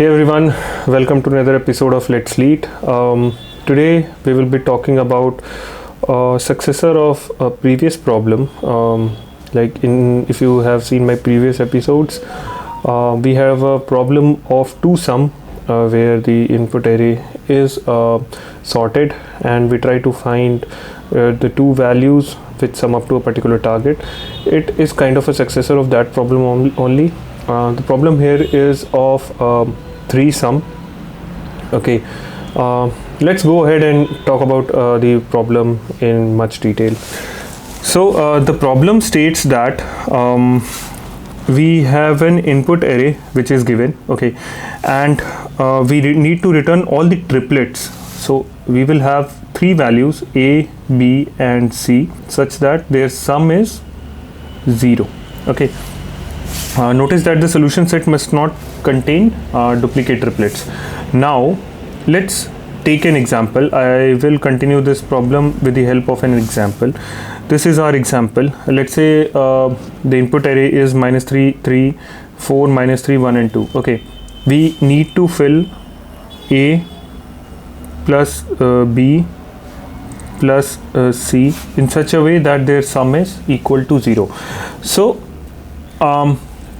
Hey everyone, welcome to another episode of Let's Lead. Today we will be talking about a successor of a previous problem. If you have seen my previous episodes, we have a problem of two sum where the input array is sorted, and we try to find the two values which sum up to a particular target. It is kind of a successor of that problem only. The problem here is of three sum. Okay, let's go ahead and talk about the problem in much detail. So the problem states that we have an input array which is given, okay, and we need to return all the triplets. So we will have three values A, B and C such that their sum is 0. Okay, notice that the solution set must not contain duplicate triplets. Now let's take an example. I will continue this problem with the help of an example. This is our example. Let's say the input array is -3, 3, 4, -3, 1 and 2. Okay, we need to fill A plus B plus C in such a way that their sum is equal to 0. So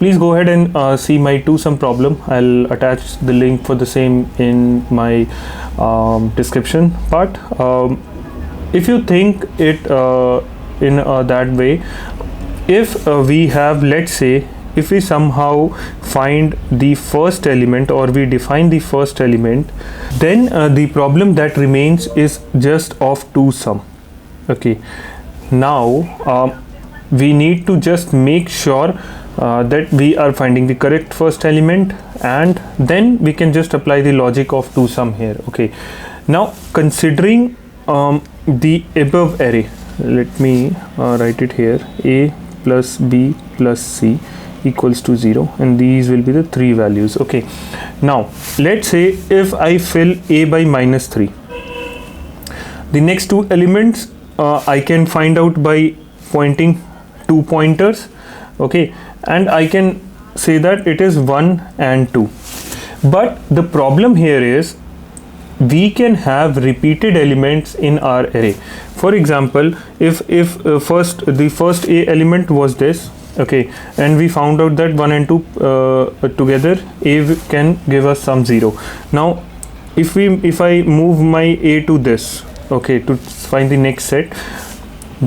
please go ahead and see my two sum problem. I'll attach the link for the same in my description part. If you think it in that way, if we have, let's say, if we somehow find the first element or we define the first element, then the problem that remains is just of two sum. Okay, now we need to just make sure that we are finding the correct first element, and then we can just apply the logic of two sum here. Okay, now considering the above array, let me write it here: A plus B plus C equals to 0, and these will be the three values. Okay, now let's say if I fill A by -3, the next two elements I can find out by pointing two pointers. Okay, and I can say that it is 1 and 2. But the problem here is we can have repeated elements in our array. For example, if the first A element was this, okay, and we found out that 1 and 2 together A can give us some 0. Now if I move my A to this, okay, to find the next set,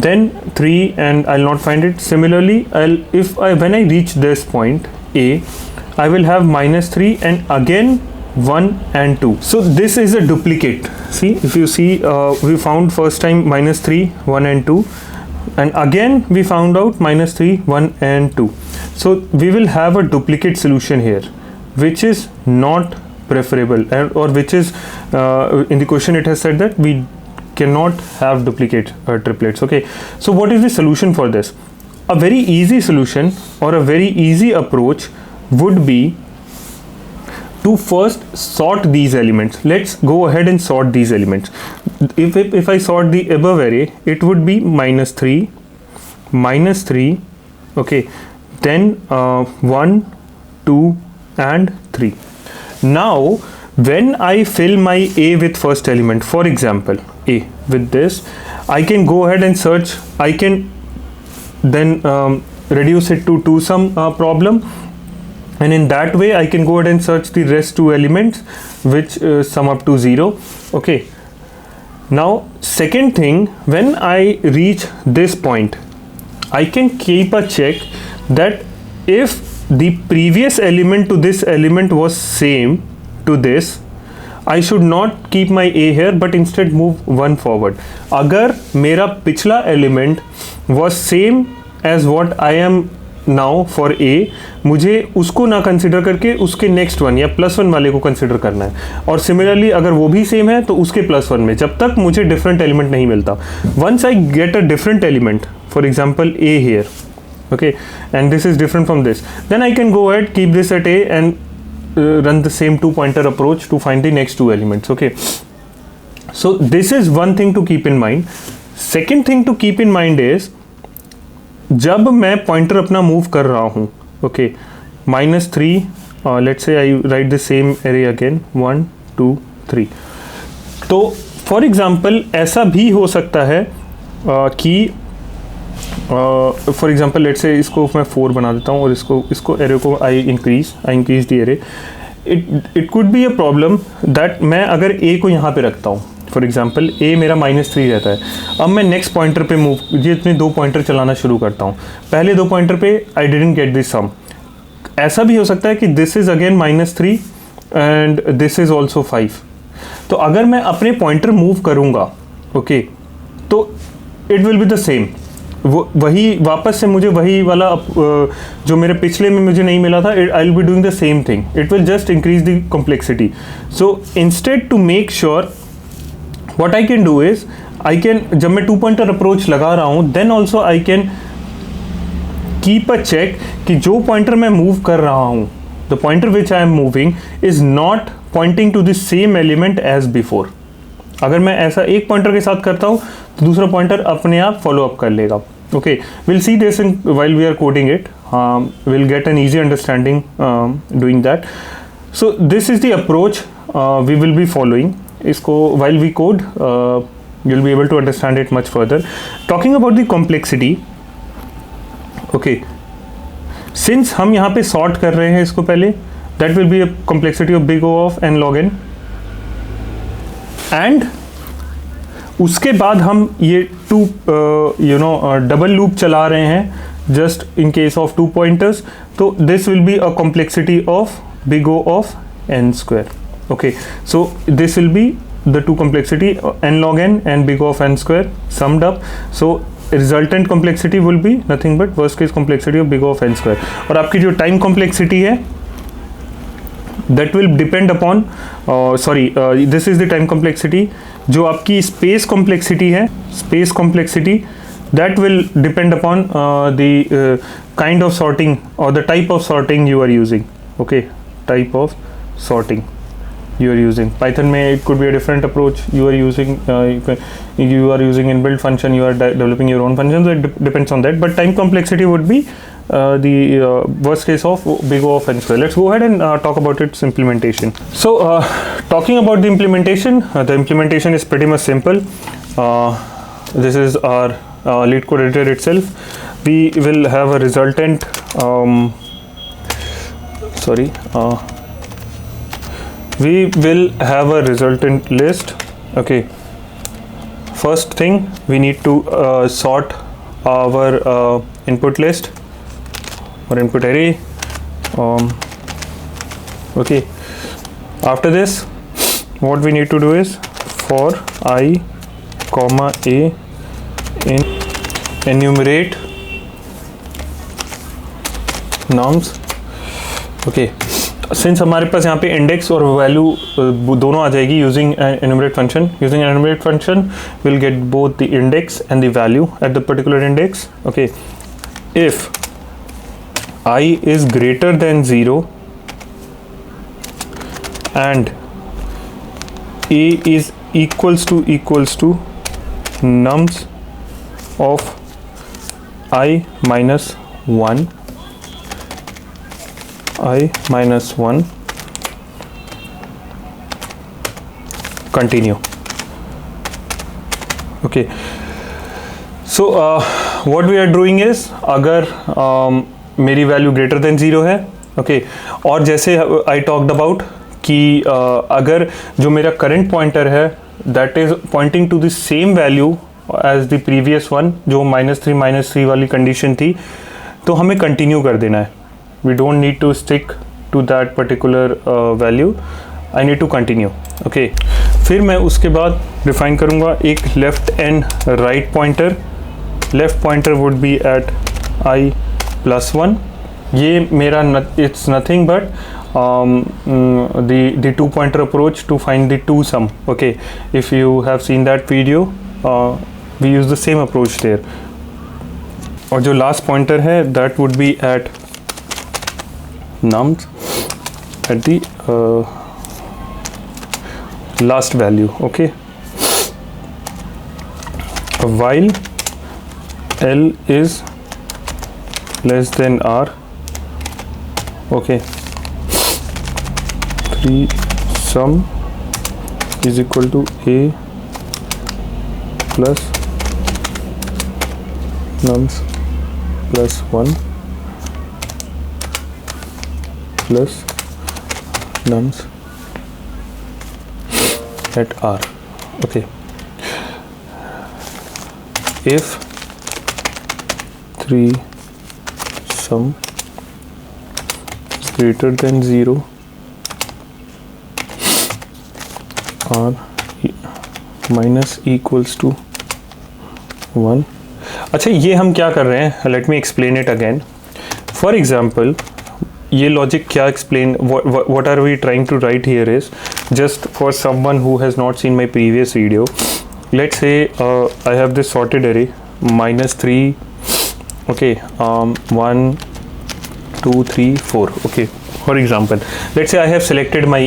then 3 and I'll not find it. Similarly, when I reach this point A, I will have -3 and again 1 and 2. So this is a duplicate. See, if you see, we found first time -3, 1 and 2, and again we found out -3, 1 and 2. So we will have a duplicate solution here, which is not preferable, or which is in the question it has said that we cannot have duplicate triplets. Okay, so what is the solution for this? A very easy solution or a very easy approach would be to first sort these elements. Let's go ahead and sort these elements. If I sort the above array, it would be -3, -3, okay, then 1, 2 and 3. Now when I fill my A with first element, for example A with this, I can go ahead and search. I can then reduce it to two sum problem, and in that way I can go ahead and search the rest two elements which sum up to 0. Okay, now second thing, when I reach this point, I can keep a check that if the previous element to this element was same to this, I should not keep my A here but instead move 1 forward. अगर मेरा पिछला element was same as what I am now for A, मुझे उसको ना consider करके उसके next one या +1 वाले को कंसिडर करना है, और सिमिलरली अगर वो भी सेम है तो उसके +1 में, जब तक मुझे डिफरेंट एलिमेंट नहीं मिलता. Once I get a different element, for example A here, okay, and this is different from this, then I can go ahead, keep this at A and run the same two pointer approach to find the next two elements. Okay, so this is one thing to keep in mind. Second thing to keep in mind is, जब मैं pointer अपना move कर रहा हूँ, okay, -3 let's say I right the same array again 1 2 3। तो for example ऐसा भी हो सकता है कि फॉर एग्जांपल लेट्स से इसको मैं 4 बना देता हूँ और इसको एरे को I increase the array. It could be a problem that मैं अगर ए को यहाँ पे रखता हूँ, फॉर एग्जांपल ए मेरा -3 रहता है, अब मैं नेक्स्ट पॉइंटर पे मूव ये इतने 2 पॉइंटर चलाना शुरू करता हूँ, पहले 2 पॉइंटर पे आई डिडंट गेट दिस सम। ऐसा भी हो सकता है कि this is again -3 and this is also 5। तो अगर मैं अपने पॉइंटर मूव करूँगा ओके तो it will be the same, वही वापस से मुझे वही वाला जो मेरे पिछले में मुझे नहीं मिला था, I will be doing the same thing, it will just increase the complexity. So instead to make sure what I can do is I can, जब मैं 2 पॉइंटर अप्रोच लगा रहा हूँ then also I can keep a check कि जो pointer मैं move कर रहा हूँ, the pointer which I am moving is not pointing to the same element as before. अगर मैं ऐसा एक पॉइंटर के साथ करता हूँ तो दूसरा पॉइंटर अपने आप फॉलो अप कर लेगा। Okay, will see this in while we are coding it, will get an easy understanding doing that. So this is the approach we will be following. इसको while we code you'll be able to understand it much further. Talking about the complexity, okay, since हम यहाँ पे sort कर रहे हैं इसको पहले, that will be a complexity of big O of n log n, and उसके बाद हम ये 2 डबल लूप चला रहे हैं just in case of 2 pointers, तो this will be a complexity of big O of n square. Okay, so this will be the 2 complexity n log n and big O of n square summed up. So resultant complexity will be nothing but worst case complexity of big O of n square. और आपकी जो time complexity है that will depend upon this is the time complexity. जो आपकी space complexity है, space complexity that will depend upon the kind of sorting or the type of sorting you are using. Okay, type of sorting you are using. Python में it could be a different approach you are using. You are using inbuilt function, you are developing your own function, so it depends on that. But time complexity would be the worst case of big O of n square. Let's go ahead and talk about its implementation. So talking about the implementation is pretty much simple. This is our lead code editor itself. We will have a resultant we will have a resultant list. Okay, first thing we need to sort our input list or input array. Okay, after this what we need to do is for I comma a in enumerate nums. Okay, since हमारे पास यहाँ पे index और value दोनों आ जाएगी using enumerate function will get both the index and the value at the particular index. Okay, if I is greater than 0 and A is equals to nums of I minus 1 continue. Okay, so what we are doing is अगर मेरी value greater than 0 है, okay, और जैसे I talked about कि अगर जो मेरा current pointer है that is pointing to the same value as the previous one, जो -3 वाली कंडीशन थी, तो हमें कंटिन्यू कर देना है. We don't need to stick to that particular value, I need to continue. Okay, फिर मैं उसके बाद डिफाइन करूँगा एक left and right pointer. Left pointer would be at i +1. ये मेरा it's nothing but the two pointer approach to find the two sum. Okay, if you have seen that video, we use the same approach there. और जो last pointer है that would be at nums at the last value. Okay, while L is less than R. Okay, 3 sum is equal to a plus nums plus 1 plus nums at r. Okay, if 3 sum is greater than 0 or minus equals to 1. अच्छा, ये हम क्या कर रहे हैं, let me explain it again. For example, ये logic क्या explain, what are we trying to write here is just for someone who has not seen my previous video. Let's say I have this sorted array -3, okay, 1 2 3 4. okay, for example, let's say I have selected my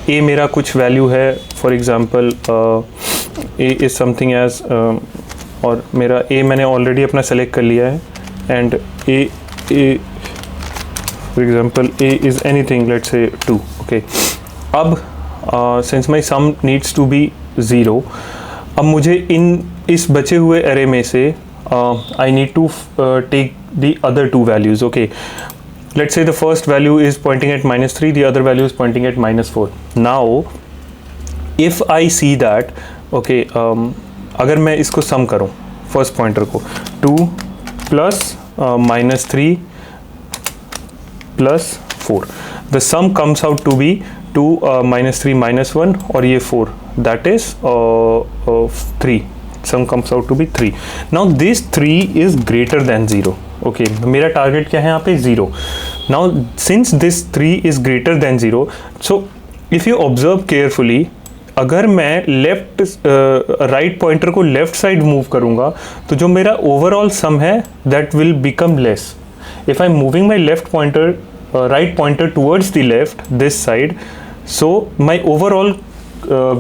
a मेरा कुछ value है. for example, a is something as और मेरा a मैंने already अपना select कर लिया है. And a for example a is anything, let's say 2. okay, अब since my sum needs to be 0, अब मुझे इस बचे हुए array में से I need to take the other two values. okay, let's say the first value is pointing at -3, the other value is pointing at -4. now if I see that, okay, अगर मैं इसको सम करूं, फर्स्ट पॉइंटर को 2 plus -3 plus 4, the sum comes out to be 2 -3 -1 और ये 4, that is 3. Sum comes out to be 3. Now this 3 is greater than 0. Okay, मेरा target क्या है यहाँ पे, 0. Now since this 3 is greater than 0, so if you observe carefully, अगर मैं left right pointer को लेफ्ट साइड मूव करूंगा तो जो मेरा ओवरऑल सम है that will become less. If I am moving my left pointer write pointer towards the left this side, so my overall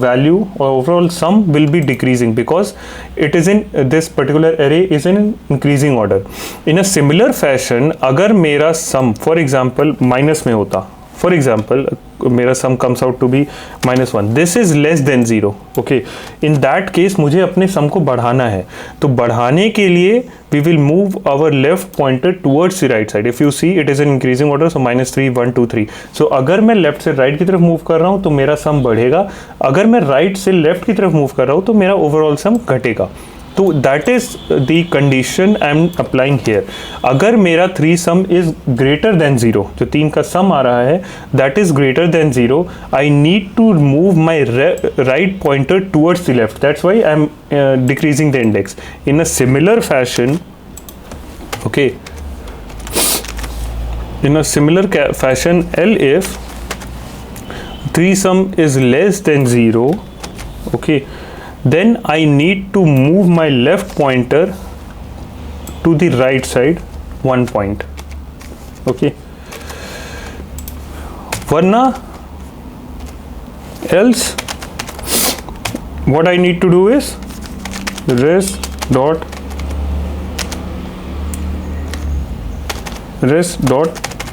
value or overall sum will be decreasing because it is in this particular array is in increasing order. In a similar fashion, अगर मेरा sum for example minus में होता, for example मेरा sum comes out to be -1, this is less than 0. okay, in that case मुझे अपने sum को बढ़ाना है. तो बढ़ाने के लिए we will move our left pointer towards the right side. if you see it is in increasing order, so -3 1 2 3. so अगर मैं लेफ्ट से राइट की तरफ मूव कर रहा हूँ तो मेरा सम बढ़ेगा, अगर मैं राइट से लेफ्ट की तरफ मूव कर रहा हूँ तो मेरा ओवरऑल सम घटेगा. तो that is the condition I am applying here. अगर मेरा 3 सम इज ग्रेटर देन 0, जो 3 का सम आ रहा है that is greater than 0, I need to move my right pointer towards the left. That's why I am decreasing the index. In a similar fashion, okay, in a similar fashion, L if 3 sum is less than 0, okay, then I need to move my left pointer to the right side 1 point. okay, वरना else what I need to do is res dot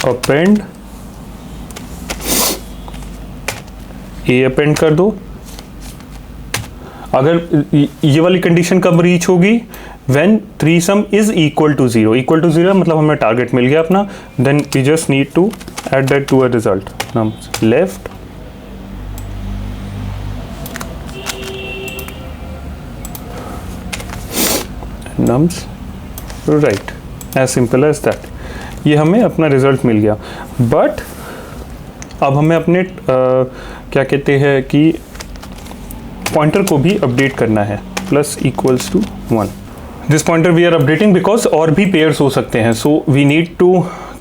append a append कर दो. अगर ये वाली condition कब reach होगी, when 3 sum is equal to 0. equal to 0 मतलब हमें टारगेट मिल गया अपना. then we just need to add that to a result. nums left nums right, as simple as that. ये हमें अपना रिजल्ट मिल गया. बट अब हमें अपने क्या कहते हैं कि पॉइंटर को भी अपडेट करना है. Plus equals to 1. This pointer we are updating because और भी पेयर्स हो सकते हैं. So we need to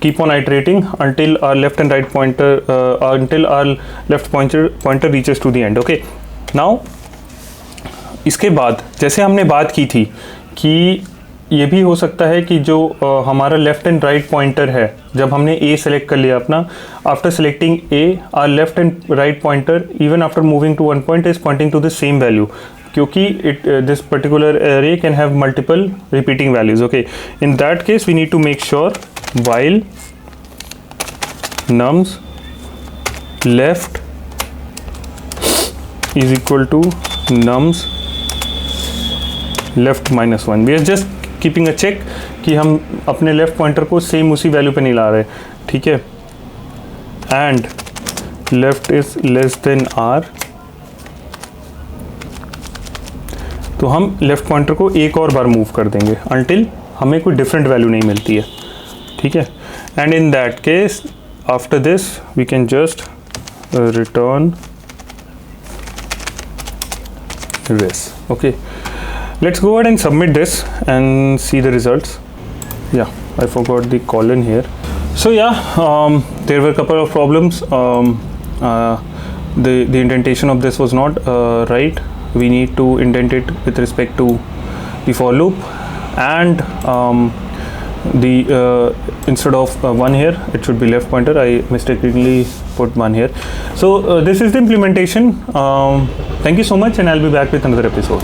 keep on iterating until our left and right pointer until our left pointer reaches to the end. okay, now इसके बाद जैसे हमने बात की थी कि ये भी हो सकता है कि जो हमारा लेफ्ट एंड राइट पॉइंटर है, जब हमने ए सेलेक्ट कर लिया अपना, after selecting a our left and right pointer even after moving to 1 point is pointing to the same value, क्योंकि this particular array can have multiple repeating values. Okay, in that case we need to make sure while nums left is equal to nums left minus 1. We are just keeping a check कि हम अपने left pointer को same उसी value पे नहीं ला रहे, ठीक है. And left is less than R, तो हम लेफ्ट पॉइंटर को एक और बार मूव कर देंगे अनटिल हमें कोई डिफरेंट वैल्यू नहीं मिलती है, ठीक है. And in that case after this we can just return this. Okay, let's go ahead and submit this and see the results. Yeah, I forgot the colon here. So yeah, there were a couple of problems. The indentation of this was not right. We need to indent it with respect to the for loop, and instead of 1 here, it should be left pointer. I mistakenly put 1 here. So this is the implementation. Thank you so much, and I'll be back with another episode.